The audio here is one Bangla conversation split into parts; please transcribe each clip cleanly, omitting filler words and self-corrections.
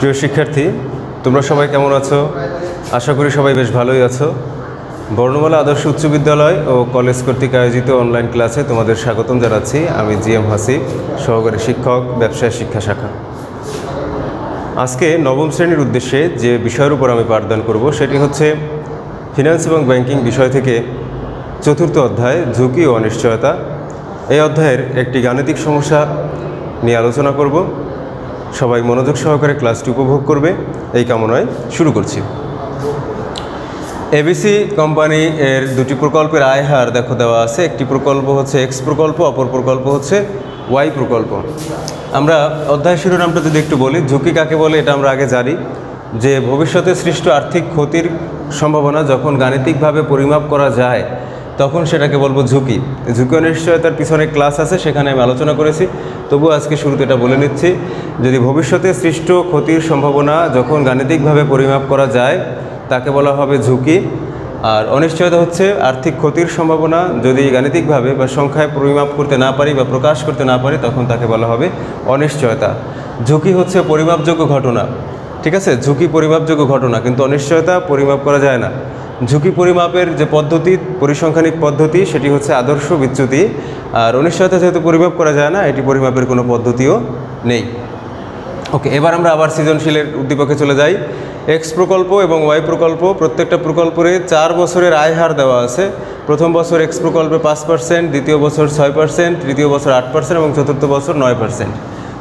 প্রিয় শিক্ষার্থী, তোমরা সবাই কেমন আছো? আশা করি সবাই বেশ ভালোই আছো। বর্ণমালা আদর্শ উচ্চ বিদ্যালয় ও কলেজ কর্তৃক আয়োজিত অনলাইন ক্লাসে তোমাদের স্বাগতম জানাচ্ছি। আমি জিএম হাসিব, সহকারী শিক্ষক, ব্যবসায় শিক্ষা শাখা। আজকে নবম শ্রেণীর উদ্দেশ্যে যে বিষয়ের উপর আমি পাঠদান করব সেটি হচ্ছে ফিন্যান্স এবং ব্যাংকিং বিষয় থেকে চতুর্থ অধ্যায় ঝুঁকি ও অনিশ্চয়তা। এই অধ্যায়ের একটি গাণিতিক সমস্যা নিয়ে আলোচনা করব। সবাই মনোযোগ সহকারে ক্লাসটি উপভোগ করবে এই কামনায় শুরু করছি। এবিসি কোম্পানি এর দুটি প্রকল্পের আয় হার দেখো দেওয়া আছে। একটি প্রকল্প হচ্ছে এক্স প্রকল্প, অপর প্রকল্প হচ্ছে ওয়াই প্রকল্প। আমরা অধ্যায় শিরোনামটা যদি একটু বলি, ঝুঁকি কাকে বলে এটা আমরা আগে জানি যে ভবিষ্যতে সৃষ্ট আর্থিক ক্ষতির সম্ভাবনা যখন গাণিতিকভাবে পরিমাপ করা যায় তখন সেটাকে বলবো ঝুঁকি। ঝুঁকি অনিশ্চয়তার পিছনে ক্লাস আছে, সেখানে আমি আলোচনা করেছি, তবুও আজকে শুরুতে এটা বলে নিচ্ছি। যদি ভবিষ্যতে সৃষ্ট ক্ষতির সম্ভাবনা যখন গাণিতিকভাবে পরিমাপ করা যায় তাকে বলা হবে ঝুঁকি। আর অনিশ্চয়তা হচ্ছে আর্থিক ক্ষতির সম্ভাবনা যদি গাণিতিকভাবে বা সংখ্যায় পরিমাপ করতে না পারি বা প্রকাশ করতে না পারি তখন তাকে বলা হবে অনিশ্চয়তা। ঝুঁকি হচ্ছে পরিমাপযোগ্য ঘটনা, ঠিক আছে? ঝুঁকি পরিমাপযোগ্য ঘটনা, কিন্তু অনিশ্চয়তা পরিমাপ করা যায় না। ঝুঁকি পরিমাপের যে পদ্ধতি, পরিসংখ্যানিক পদ্ধতি, সেটি হচ্ছে আদর্শ বিচ্যুতি। আর অনিশ্চয়তা যেহেতু পরিমাপ করা যায় না, এটি পরিমাপের কোনো পদ্ধতিও নেই। ওকে, এবার আমরা আবার সৃজনশীলের উদ্দীপকে চলে যাই। এক্স প্রকল্প এবং ওয়াই প্রকল্প, প্রত্যেকটা প্রকল্পে 4 বছরের আয় হার দেওয়া আছে। প্রথম বছর এক্স প্রকল্পে 5%, দ্বিতীয় বছর 6%, তৃতীয় বছর 8% এবং চতুর্থ বছর 9%।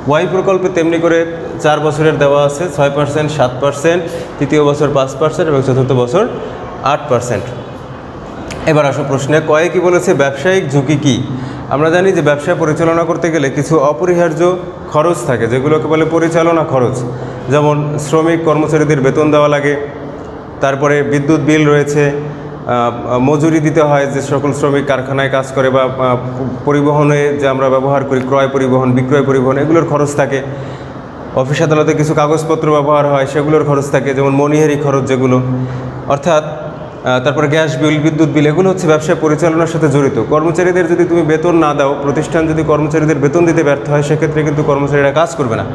ওয়াই প্রকল্পে তেমনি করে 4 বছরের দেওয়া আছে, 6%, 7%, তৃতীয় বছর 5% এবং চতুর্থ বছর 8%। এবার আসো প্রশ্নে, কয়ে কি বলেছে ব্যবসায়িক ঝুঁকি কি? আমরা জানি যে ব্যবসা পরিচালনা করতে গেলে কিছু অপরিহার্য খরচ থাকে যেগুলোকে বলে পরিচালনা খরচ। যেমন শ্রমিক কর্মচারীদের বেতন দেওয়া লাগে, তারপরে বিদ্যুৎ বিল রয়েছে, মজুরি দিতে হয় যে সকল শ্রমিক কারখানায় কাজ করে, বা পরিবহনে যে আমরা ব্যবহার করি, ক্রয় পরিবহন, বিক্রয় পরিবহন, এগুলোর খরচ থাকে। অফিস আদালতে কিছু কাগজপত্র ব্যবহার হয়, সেগুলোর খরচ থাকে, যেমন মনিহারি খরচ যেগুলো, অর্থাৎ তারপরে গ্যাস বিল, বিদ্যুৎ বিল, এগুলো হচ্ছে ব্যবসা পরিচালনার সাথে জড়িত। কর্মচারীদের যদি তুমি বেতন না দাও, প্রতিষ্ঠান যদি কর্মচারীদের বেতন দিতে ব্যর্থ হয়, সেক্ষেত্রে কিন্তু কর্মচারীরা কাজ করবে না।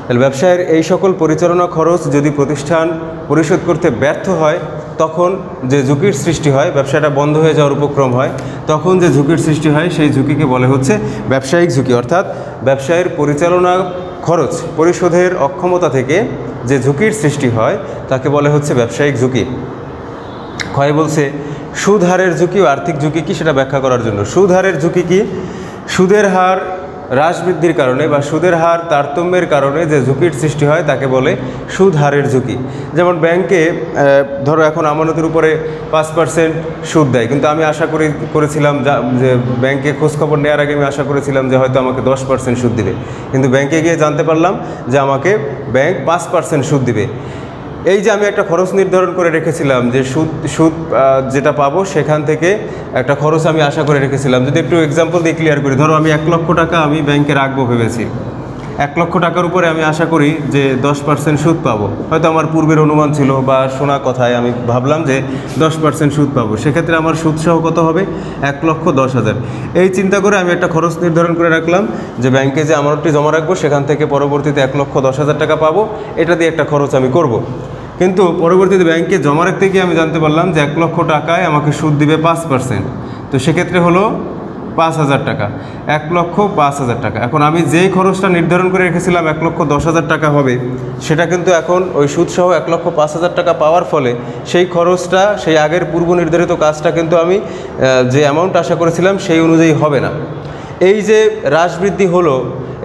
তাহলে ব্যবসায়ের এই সকল পরিচালনা খরচ যদি প্রতিষ্ঠান পরিশোধ করতে ব্যর্থ হয় তখন যে ঝুঁকির সৃষ্টি হয়, ব্যবসাটা বন্ধ হয়ে যাওয়ার উপক্রম হয়, তখন যে ঝুঁকির সৃষ্টি হয় সেই ঝুঁকিকে বলে হচ্ছে ব্যবসায়িক ঝুঁকি। অর্থাৎ ব্যবসায়ের পরিচালনা খরচ পরিশোধের অক্ষমতা থেকে যে ঝুঁকির সৃষ্টি হয় তাকে বলে হচ্ছে ব্যবসায়িক ঝুঁকি। ক্ষয় বলছে সুদ হারের ঝুঁকি ও আর্থিক ঝুঁকি কি সেটা ব্যাখ্যা করার জন্য। সুদ হারের ঝুঁকি কি? সুদের হার হ্রাস বৃদ্ধির কারণে বা সুদের হার তারতম্যের কারণে যে ঝুঁকির সৃষ্টি হয় তাকে বলে সুদ হারের ঝুঁকি। যেমন ব্যাংকে ধরো এখন আমানতের উপরে 5% সুদ দেয়, কিন্তু আমি আশা করেছিলাম যে ব্যাংকে খোঁজখবর নেওয়ার আগে আমি আশা করেছিলাম যে হয়তো আমাকে 10% সুদ দিবে, কিন্তু ব্যাংকে গিয়ে জানতে পারলাম যে আমাকে ব্যাংক 5% সুদ দিবে। এই যে আমি একটা খরচ নির্ধারণ করে রেখেছিলাম যে সুদ যেটা পাবো সেখান থেকে একটা খরচ আমি আশা করে রেখেছিলাম। যদি একটু এক্সাম্পল দিয়ে ক্লিয়ার করি, ধরো আমি 1 লক্ষ টাকা আমি ব্যাংকে রাখবো ভেবেছি। 1 লক্ষ টাকার উপরে আমি আশা করি যে 10% সুদ পাবো। হয়তো আমার পূর্বের অনুমান ছিল বা শোনা কথায় আমি ভাবলাম যে 10% সুদ পাবো। সেক্ষেত্রে আমার সুদসহ কত হবে? 1,10,000। এই চিন্তা করে আমি একটা খরচ নির্ধারণ করে রাখলাম যে ব্যাংকে যে আমানতটি জমা রাখবো সেখান থেকে পরবর্তীতে 1,10,000 টাকা পাবো, এটা দিয়ে একটা খরচ আমি করব। কিন্তু পরবর্তীতে ব্যাংকে জমা রাখতে গিয়ে আমি জানতে পারলাম যে 1 লক্ষ টাকায় আমাকে সুদ দিবে 5%। তো সেক্ষেত্রে হলো 5,000 টাকা, 1,05,000 টাকা। এখন আমি যেই খরচটা নির্ধারণ করে রেখেছিলাম 1,10,000 টাকা হবে, সেটা কিন্তু এখন ওই সুদসহ 1,05,000 টাকা পাওয়ার ফলে সেই খরচটা, সেই আগের পূর্ব নির্ধারিত কাজটা কিন্তু আমি যে অ্যামাউন্ট আশা করেছিলাম সেই অনুযায়ী হবে না। এই যে হ্রাস বৃদ্ধি হলো,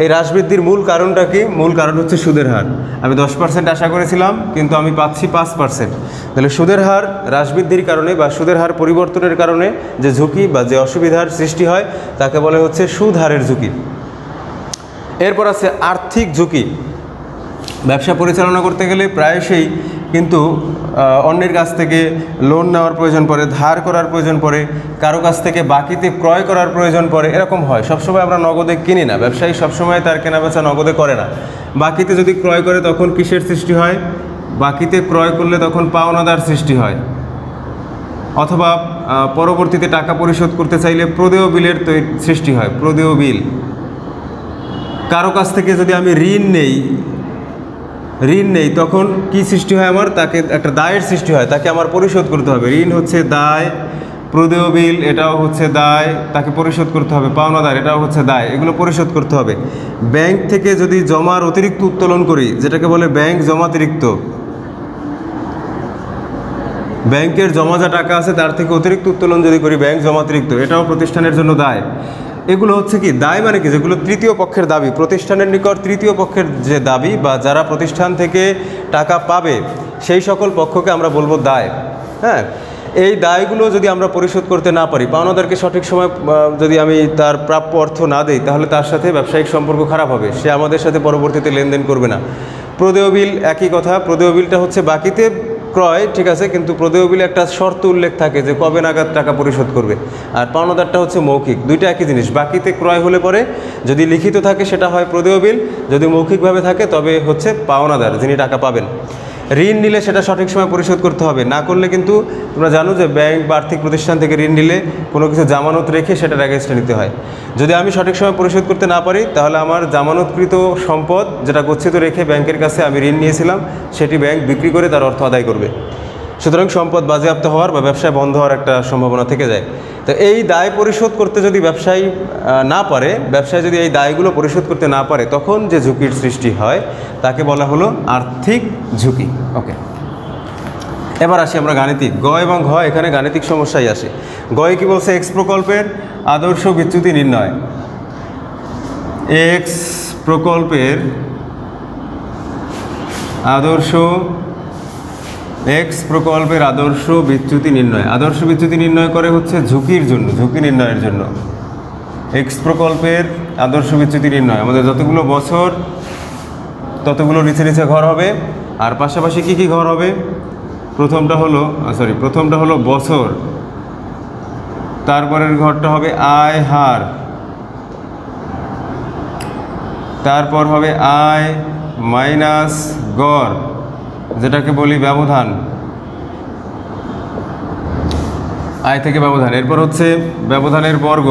এই হ্রাস বৃদ্ধির মূল কারণটা কি? মূল কারণ হচ্ছে সুদের হার। আমি 10% আশা করেছিলাম কিন্তু আমি পাচ্ছি 5%। তাহলে সুদের হার হ্রাস বৃদ্ধির কারণে বা সুদের হার পরিবর্তনের কারণে যে ঝুঁকি বা যে অসুবিধার সৃষ্টি হয় তাকে বলে হচ্ছে সুদ হারের ঝুঁকি। এরপর আছে আর্থিক ঝুঁকি। ব্যবসা পরিচালনা করতে গেলে প্রায়শই কিন্তু অন্যের কাছ থেকে লোন নেওয়ার প্রয়োজন পড়ে, ধার করার প্রয়োজন পড়ে, কারো কাছ থেকে বাকিতে ক্রয় করার প্রয়োজন পড়ে, এরকম হয়। সবসময় আমরা নগদে কিনি না, ব্যবসায়ী সবসময় তার কেনাবেচা নগদে করে না। বাকিতে যদি ক্রয় করে তখন কিসের সৃষ্টি হয়? বাকিতে ক্রয় করলে তখন পাওনাদার সৃষ্টি হয়, অথবা পরবর্তীতে টাকা পরিশোধ করতে চাইলে প্রদেয় বিলের সৃষ্টি হয়, প্রদেয় বিল। কারো কাছ থেকে যদি আমি ঋণ নেই ঋণ নেই, তখন কি সৃষ্টি হয় আমার? তাকে একটা দায়ের সৃষ্টি হয়, তাকে আমার পরিশোধ করতে হবে। ঋণ হচ্ছে দায়, প্রদেয় বিল এটাও হচ্ছে দায়, তাকে পরিশোধ করতে হবে। পাওনাদার এটাও হচ্ছে দায়, এগুলো পরিশোধ করতে হবে। ব্যাংক থেকে যদি জমার অতিরিক্ত উত্তোলন করি, যেটাকে বলে ব্যাংক জমাতিরিক্ত, ব্যাংকের জমা যা টাকা আছে তার থেকে অতিরিক্ত উত্তোলন যদি করি, ব্যাংক জমাতিরিক্ত, এটাও প্রতিষ্ঠানের জন্য দায়। এগুলো হচ্ছে কি দায়, মানে কি? যেগুলো তৃতীয় পক্ষের দাবি, প্রতিষ্ঠানের নিকট তৃতীয় পক্ষের যে দাবি বা যারা প্রতিষ্ঠান থেকে টাকা পাবে সেই সকল পক্ষকে আমরা বলবো দায়। হ্যাঁ, এই দায়গুলো যদি আমরা পরিশোধ করতে না পারি, পাওনাদারকে সঠিক সময় যদি আমি তার প্রাপ্য অর্থ না দেই, তাহলে তার সাথে ব্যবসায়িক সম্পর্ক খারাপ হবে, সে আমাদের সাথে পরবর্তীতে লেনদেন করবে না। প্রদেয় বিল একই কথা, প্রদেয় বিলটা হচ্ছে বাকিতে ক্রয়, ঠিক আছে, কিন্তু প্রদেয় বিলে একটা শর্ত উল্লেখ থাকে যে কবে নাগাদ টাকা পরিশোধ করবে। আর পাওনাদারটা হচ্ছে মৌখিক, দুইটা একই জিনিস। বাকিতে ক্রয় হলে পরে যদি লিখিত থাকে সেটা হয় প্রদেয় বিল, যদি মৌখিকভাবে থাকে তবে হচ্ছে পাওনাদার যিনি টাকা পাবেন। ঋণ নিলে সেটা সঠিক সময় পরিশোধ করতে হবে, না করলে কিন্তু তোমরা জানো যে ব্যাংক বা আর্থিক প্রতিষ্ঠান থেকে ঋণ নিলে কোনো কিছু জামানত রেখে সেটার অ্যাগেনস্টে নিতে হয়। যদি আমি সঠিক সময় পরিশোধ করতে না পারি, তাহলে আমার জামানতকৃত সম্পদ যেটা গচ্ছিত রেখে ব্যাংকের কাছে আমি ঋণ নিয়েছিলাম, সেটি ব্যাংক বিক্রি করে তার অর্থ আদায় করবে। সুতরাং সম্পদ বাজেয়াপ্ত হওয়ার বা ব্যবসায় বন্ধ হওয়ার একটা সম্ভাবনা থেকে যায়। তো এই দায় পরিশোধ করতে যদি ব্যবসায়ী না পারে, ব্যবসায়ী যদি এই দায়গুলো পরিশোধ করতে না পারে, তখন যে ঝুঁকির সৃষ্টি হয় তাকে বলা হলো আর্থিক ঝুঁকি। ওকে, এবার আসি আমরা গাণিতিক। গ এবং ঘ, এখানে গাণিতিক সমস্যাই আসে। গয়ে কি বলছে? এক্স প্রকল্পের আদর্শ বিচ্যুতি নির্ণয়। এক্স প্রকল্পের আদর্শ বিচ্যুতি নির্ণয়। আদর্শ বিচ্যুতি নির্ণয় করে হচ্ছে ঝুঁকির জন্য, ঝুঁকি নির্ণয়ের জন্য। এক্স প্রকল্পের আদর্শ বিচ্যুতি নির্ণয়, আমাদের যতগুলো বছর ততগুলো নিচে নিচে ঘর হবে, আর পাশাপাশি কি কি ঘর হবে? প্রথমটা হলো বছর, তারপরের ঘরটা হবে আয় হার, তারপর হবে আয় মাইনাস গড়, যেটাকে বলি ব্যবধান, আয় থেকে ব্যবধান। এরপর হচ্ছে ব্যবধানের বর্গ,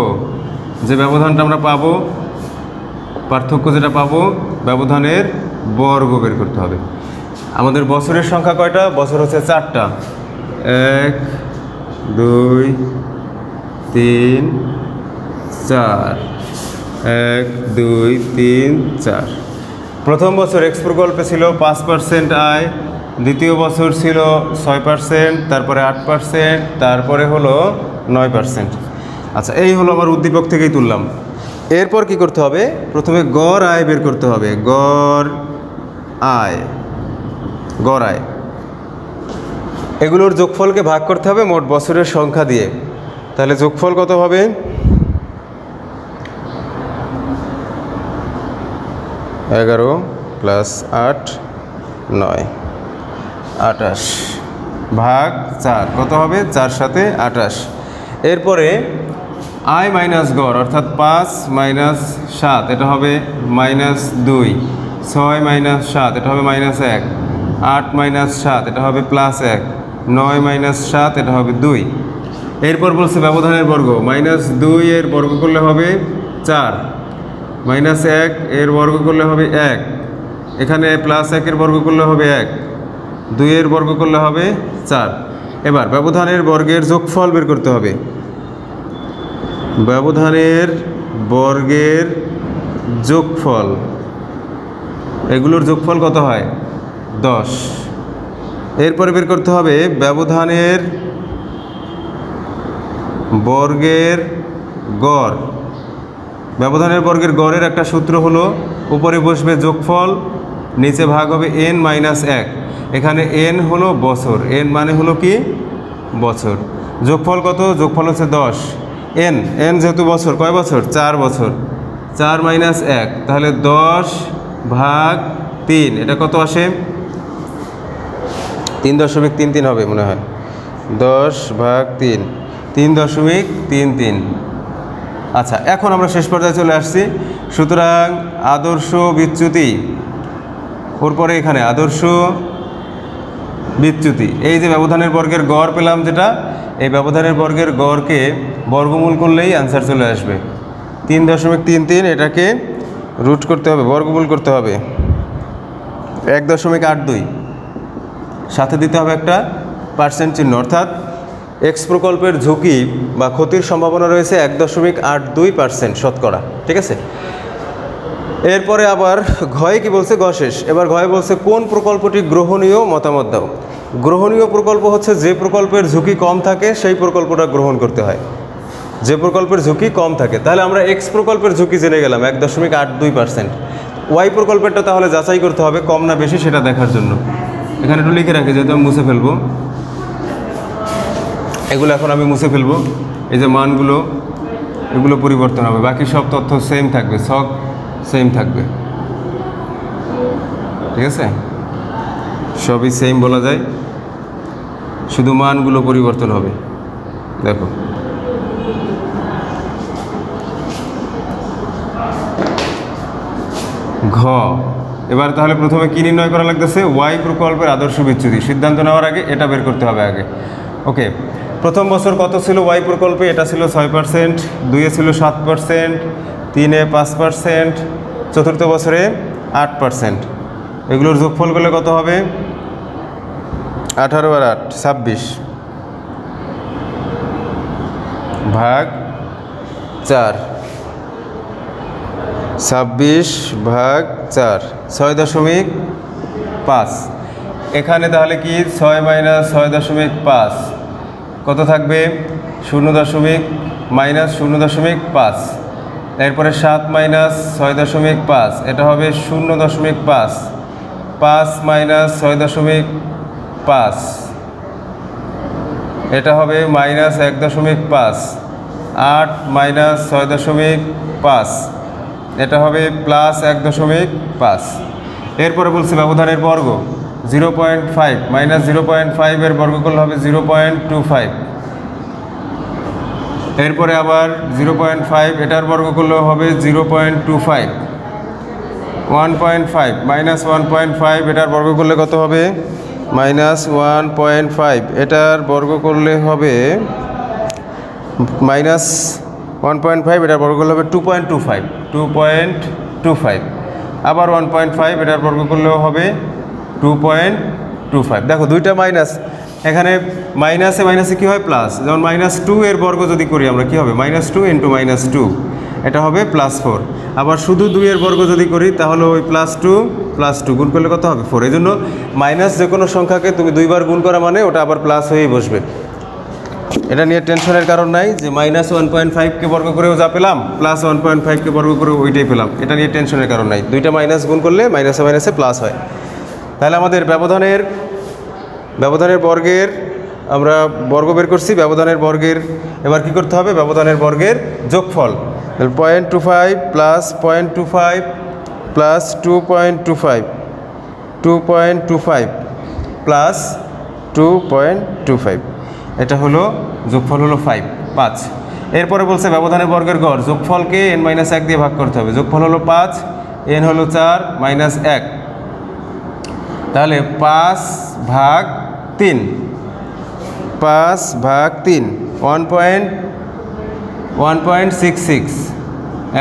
যে ব্যবধানটা আমরা পাবো, পার্থক্য যেটা পাবো, ব্যবধানের বর্গ বের করতে হবে। আমাদের বছরের সংখ্যা কয়টা? বছর হচ্ছে 4টা, 1 2 3 4, 1 2 3 4। প্রথম বছর এক্স প্রকল্পে ছিল 5% আয়, দ্বিতীয় বছর ছিল 6%, তারপরে 8%, তারপরে হলো 9%। আচ্ছা, এই হলো আমার উদ্দীপক থেকেই তুললাম। এরপর কি করতে হবে? প্রথমে গড় আয় বের করতে হবে। গড় আয়, এগুলোর যোগফলকে ভাগ করতে হবে মোট বছরের সংখ্যা দিয়ে। তাহলে যোগফল কত হবে? 11 + 8 9 28 ভাগ 4 কত হবে? 4 × 7 28। এরপরে আয় মাইনাস গড়, অর্থাৎ 5 - 7, এটা হবে -2, 6 - 7, এটা হবে -1, 8 - 7, এটা হবে +1, 9 - 7, এটা হবে 2। এরপর বলছে ব্যবধানের বর্গ, -2 এর বর্গ করলে হবে 4, -1 এর বর্গ করলে হবে 1, এখানে +1 এর বর্গ করলে হবে 1, 2 এর বর্গ করলে হবে 4। এবার ব্যবধানের বর্গের যোগফল বের করতে হবে। ব্যবধানের বর্গের যোগফল, এগুলোর যোগফল কত হয়? 10। এরপরে বের করতে হবে ব্যবধানের বর্গের গড়। ব্যবধানের বর্গের গড়ের একটা সূত্র হলো, উপরে বসবে যোগফল, নিচে ভাগ হবে n - 1। এখানে n হলো বছর, n মানে হলো কি? বছর। যোগফল কত? যোগফল হচ্ছে 10। n যেহেতু বছর, কয় বছর? 4 বছর। 4 - 1, তাহলে 10 ভাগ 3, এটা কত আসে? 3.33 হবে মনে হয়। 10 ভাগ 3, 3.33। আচ্ছা, এখন আমরা শেষ পর্যায়ে চলে আসছি। সুতরাং আদর্শ বিচ্যুতি, ওর পরে এখানে আদর্শ বিচ্যুতি, এই যে ব্যবধানের বর্গের গড় পেলাম, যেটা এই ব্যবধানের বর্গের গড়কে বর্গমূল করলেই অ্যান্সার চলে আসবে। 3.33, এটাকে রুট করতে হবে, বর্গমূল করতে হবে। 1.82, সাথে দিতে হবে একটা পার্সেন্ট চিহ্ন, অর্থাৎ এক্স প্রকল্পের ঝুঁকি বা ক্ষতির সম্ভাবনা রয়েছে 1.82% শতকরা। ঠিক আছে, এরপরে আবার ঘয়ে কি বলছে, গ শেষ। এবার ঘয়ে বলছে কোন প্রকল্পটি গ্রহণীয়, মতামত দাও। গ্রহণীয় প্রকল্প হচ্ছে যে প্রকল্পের ঝুঁকি কম থাকে সেই প্রকল্পটা গ্রহণ করতে হয়, যে প্রকল্পের ঝুঁকি কম থাকে। তাহলে আমরা এক্স প্রকল্পের ঝুঁকি জেনে গেলাম 1.82%। ওয়াই প্রকল্পেরটা তাহলে যাচাই করতে হবে কম না বেশি সেটা দেখার জন্য। এখানে একটু লিখে রাখি, যেহেতু আমি মুছে ফেলবো এগুলো, এখন আমি মুছে ফেলবো। এই যে মানগুলো এগুলো পরিবর্তন হবে, বাকি সব তথ্য সেম থাকবে, ছক সেম থাকবে। ঠিক আছে, সবই সেম বলা যায়, শুধু মানগুলো পরিবর্তন হবে। দেখো ঘ। এবার তাহলে প্রথমে কি নির্ণয় করা লাগতেছে, ওয়াই প্রকল্পের আদর্শ বিচ্যুতি। সিদ্ধান্ত নেওয়ার আগে এটা বের করতে হবে আগে। ওকে, প্রথম বছর কত ছিল ওয়াই প্রকল্পে, এটা ছিল 6%, 2-এ ছিল 7%, 3-এ 5%, চতুর্থ বছরে 8%। এগুলোর যোগফল করলে কত হবে, 18 আর 8 26 ভাগ 4, 26 ভাগ 4, 6.5। এখানে তাহলে কি 6 - 6.5 কত থাকবে, 0.-0.5। এরপরে 7 - 6.5, এটা হবে 0.5। 5 - 6.5, এটা হবে -1.5। 8 - 6.5, এটা হবে +1.5। এরপরে বলছে ব্যবধানের বর্গ 0.5 -0.5 এর বর্গফল হবে 0.25। এরপরে আবার 0.5 এটার বর্গফল হবে 0.25। 1.5 -1.5 এটার বর্গ করলে কত হবে, -1.5 এটার বর্গ করলে হবে -1.5 এটার বর্গ করলে হবে 2.25। আবার 1.5 এটার বর্গ করলেও হবে 2.25। দেখো দুইটা মাইনাস, এখানে মাইনাসে মাইনাসে কী হয় প্লাস, যেমন -2 এর বর্গ যদি করি আমরা কী হবে, -2 × -2, এটা হবে +4। আবার শুধু 2 এর বর্গ যদি করি তাহলে ওই +2 গুণ করলে কত হবে 4। এই জন্য মাইনাস যে কোনো সংখ্যাকে তুমি 2বার গুণ করা মানে ওটা আবার প্লাস হয়েই বসবে। এটা নিয়ে টেনশনের কারণ নাই যে -1.5কে বর্গ করেও যা পেলাম, +1.5কে বর্গ করে ওইটাই পেলাম, এটা নিয়ে টেনশনের কারণ নাই। দুইটা মাইনাস গুণ করলে মাইনাসে মাইনাসে প্লাস হয়। তাহলে আমাদের ব্যবধানের বর্গের আমরা বর্গ বের করছি, ব্যবধানের বর্গের এবার কি করতে হবে, ব্যবধানের বর্গের যোগফল 0.25 + 0.25 + 2.25 + 2.25, এটা হলো যোগফল হলো 5। এরপরে বলছে ব্যবধানের বর্গের গড়, যোগফলকে n-1 দিয়ে ভাগ করতে হবে। যোগফল হলো 5, n হলো 4 - 1, তাহলে 5 ভাগ 3, 1.66,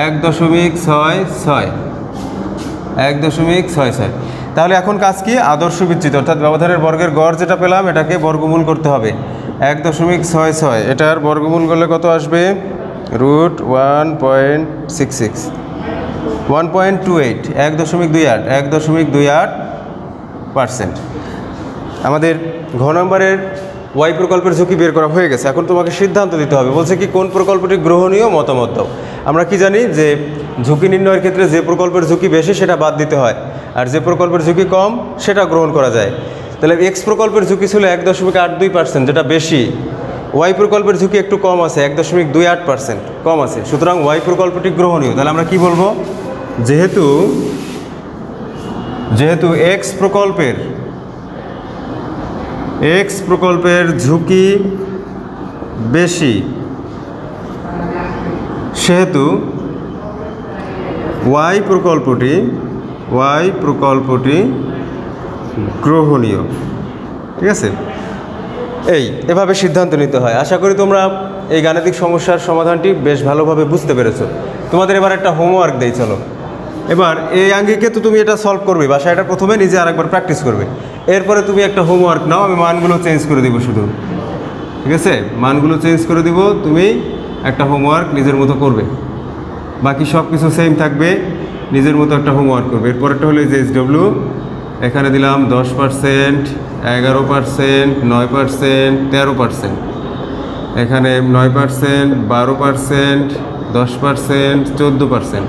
1.66। তাহলে এখন কাজ কি, আদর্শ বিচ্যুতি অর্থাৎ ব্যবধানের বর্গের গড় যেটা পেলাম এটাকে বর্গমূল করতে হবে। 1.66 এটার বর্গমূল করলে কত আসবে, √1.66, 1.28, 1.28%। আমাদের ঘ নম্বরের ওয়াই প্রকল্পের ঝুঁকি বের করা হয়ে গেছে। এখন তোমাকে সিদ্ধান্ত দিতে হবে, বলছে কি কোন প্রকল্পটি গ্রহণীয়, মতামত দাও। আমরা কি জানি যে ঝুঁকি নির্ণয়ের ক্ষেত্রে যে প্রকল্পের ঝুঁকি বেশি সেটা বাদ দিতে হয়, আর যে প্রকল্পের ঝুঁকি কম সেটা গ্রহণ করা যায়। তাহলে এক্স প্রকল্পের ঝুঁকি ছিল 1.82%, যেটা বেশি। ওয়াই প্রকল্পের ঝুঁকি একটু কম আছে, 1.28% কম আছে, সুতরাং ওয়াই প্রকল্পটি গ্রহণীয়। তাহলে আমরা কি বলবো, যেহেতু এক্স প্রকল্পের ঝুঁকি বেশি, সেহেতু ওয়াই প্রকল্পটি গ্রহণীয়। ঠিক আছে, এভাবে সিদ্ধান্ত নিতে হয়। আশা করি তোমরা এই গাণিতিক সমস্যার সমাধানটি বেশ ভালোভাবে বুঝতে পেরেছো। তোমাদের এবার একটা হোমওয়ার্ক দেই, চলো এবার এই আঙ্গিকে তো তুমি এটা সলভ করবে, বাসায় এটা প্রথমে নিজে আরেকবার প্র্যাকটিস করবে। এরপরে তুমি একটা হোমওয়ার্ক নাও, আমি মানগুলো চেঞ্জ করে দিব শুধু, ঠিক আছে? মানগুলো চেঞ্জ করে দিব, তুমি একটা হোমওয়ার্ক নিজের মতো করবে, বাকি সব কিছু সেম থাকবে, নিজের মতো একটা হোমওয়ার্ক করবে। এরপরটা হলো যে SW, এখানে দিলাম 10%, 11%, 9%, 13%, এখানে 9%, 12%, 10%, 14%।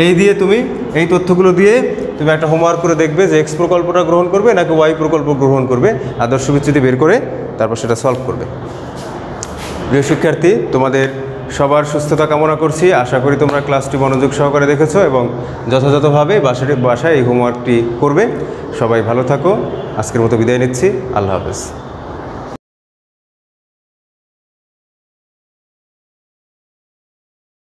এই দিয়ে তুমি এই তথ্যগুলো দিয়ে তুমি একটা হোমওয়ার্ক করে দেখবে যে এক্স প্রকল্পটা গ্রহণ করবে নাকি ওয়াই প্রকল্প গ্রহণ করবে, আদর্শ বিচ্যুতি বের করে তারপর সেটা সলভ করবে। প্রিয় শিক্ষার্থী, তোমাদের সবার সুস্থতা কামনা করছি। আশা করি তোমরা ক্লাসটি মনোযোগ সহকারে দেখেছো এবং যথাযথভাবে বাসায় এই হোমওয়ার্কটি করবে। সবাই ভালো থাকো। আজকের মতো বিদায় নিচ্ছি। আল্লাহ হাফেজ।